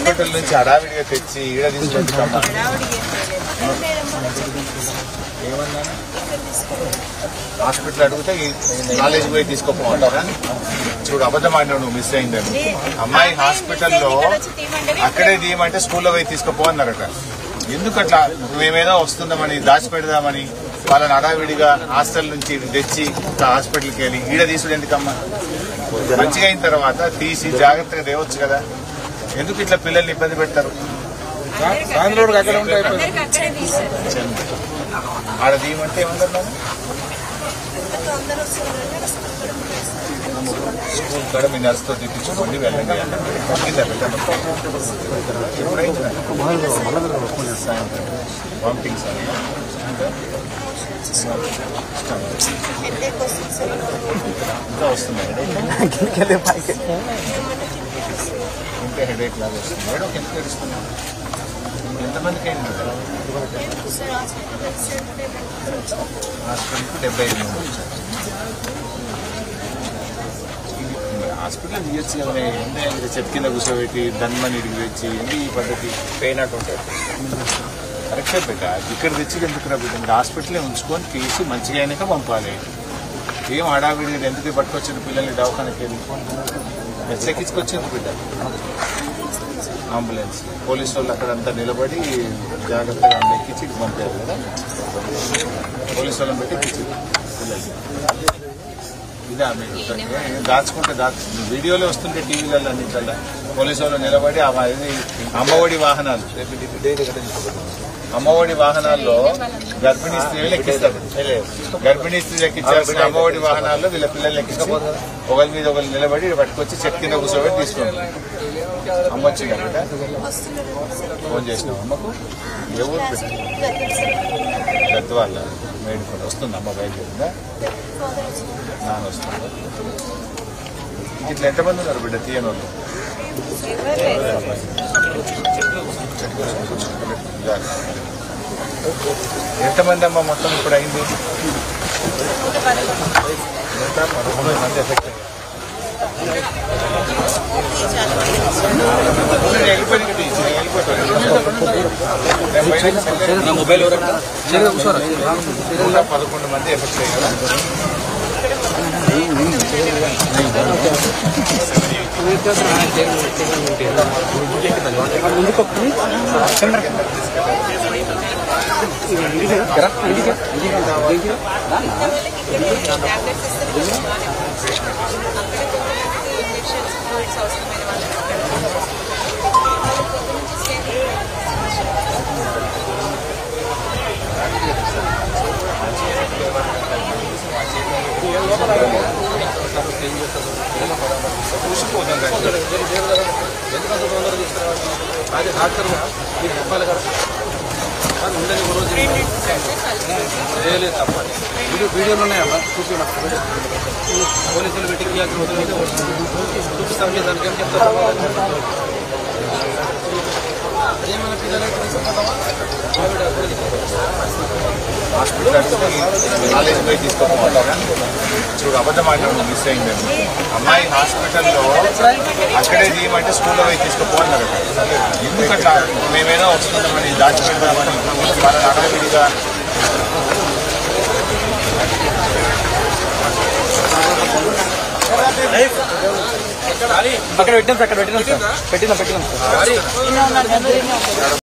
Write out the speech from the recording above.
Hospital నుంచి హడావిడిగా తెచ్చి ఈడ తీసుకుంటామా ఏమన్నా హాస్పిటల్ అడిగితే కాలేజ్ పోయి తీసుకోపోమంటారా? చూడు అబద్ధం ఆడినావు, నువ్వు మిస్ అయిందని. అమ్మాయి హాస్పిటల్లో అక్కడే తీయమంటే స్కూల్లో పోయి తీసుకోపో అన్నారట. ఎందుకు అట్లా? మేమేదో వస్తుందామని దాచిపెడదామని వాళ్ళని హడావిడిగా హాస్టల్ నుంచి తెచ్చి హాస్పిటల్కి వెళ్ళి ఈడ తీసుడు ఎందుకమ్మా? మంచిగా అయిన తర్వాత తీసి జాగ్రత్తగా తేవచ్చు కదా. ఎందుకు ఇట్లా పిల్లల్ని ఇబ్బంది పెడతారు? ఆడ తీయమంటే ఏమన్నారు? స్కూల్ కూడా మీ నర్సుతో తెప్పించుకోండి, వెళ్ళండి. వామిటింగ్స్ ఇంకా వస్తున్నాయి, ఇంకా హెడేక్ లాగా వస్తుంది. మేడం ఎంత తెలుస్తుంది? ఎంతమందికి అయింది? హాస్పిటల్కి 75 మంది వచ్చారు. హాస్పిటల్ తీయచ్చు కదా, చెట్టు కింద కూర్చోబెట్టి దన్మని ఇడికి తెచ్చి ఏంటి ఈ పద్ధతి? పెయిన్ అటు ఉంటుంది కరెక్టే పెట్ట. ఇక్కడ తెచ్చి ఎందుకు రా బిడ్డ? హాస్పిటలే ఉంచుకొని తీసి మంచిగా అయినాక పంపాలి. ఏం హడావిడి ఎందుకు పట్టుకొచ్చింది పిల్లల్ని దవాఖానకి వెళ్ళి? ఎక్కించుకొచ్చింది బిడ్డ అంబులెన్స్. పోలీసు వాళ్ళు అక్కడంతా నిలబడి జాగ్రత్తగా ఎక్కించి పంపారు కదా. పోలీసు వాళ్ళని పెట్టి ఎక్కించింది పిల్లలకి. ఇదా మీరు దాచుకుంటే వీడియోలో వస్తుంటే టీవీలలో అన్నింటల్లా పోలీసు వాళ్ళు నిలబడి అమ్మఒడి వాహనాలు, అమ్మఒడి వాహనాల్లో గర్భిణీ స్త్రీలు ఎక్కిస్తారు. గర్భిణీ స్త్రీలు ఎక్కించాల్సిన అమ్మఒడి వాహనాల్లో వీళ్ళ పిల్లలు ఎక్కించి ఒకరి మీద ఒకరు నిలబడి పట్టుకొచ్చి చెట్టు కింద కూర్చోబెట్టి తీసుకోండి. అమ్మ వచ్చిందా బిడ్డ? ఫోన్ చేసినావు అమ్మకు? ఏ ఊరు బిడ్డ? పెద్ద వాళ్ళ మేడుకొని వస్తుంది. అమ్మ బయలుదేరిందా? నాన్న వస్తుందా? ఇట్లా ఎంతమంది ఉన్నారు బిడ్డ తీయని వాళ్ళు? ఎంతమంది అమ్మ మొత్తం ఇప్పుడు అయింది? 113 మంది ఎఫెక్ట్ అయ్యారు. మొబైల్ 111 మంది ఎఫెక్ట్ అయ్యారు. చూసిపోతాం ఎందుకంత తొందర తీసుకురావాలి? అది డాక్టర్ మీకు చెప్పాలి కదా. ఉండని రోజు చేయలేదు తప్పని వీడియోలు ఉన్నాయమ్మా, చూపినా పోలీసులు పెట్టి చూపిస్తాం. దానికి ఏం చెప్తారు? అదేమన్నా పిల్లలకి హాస్పిటల్ కాలేజ్ పోయి తీసుకోపోమంటారా? చూడు అబద్ధం ఆడినావు, మిస్ అయిందని. అమ్మాయి హాస్పిటల్లో అక్కడే తీయమంటే స్కూల్లో పోయి తీసుకోపో అన్నారు. ఎందుకు అట్లా? మేమేదో వస్తుందామని దాచిపెడదామని వాళ్ళ హడావిడిగా అక్కడ పెట్టినాం సార్.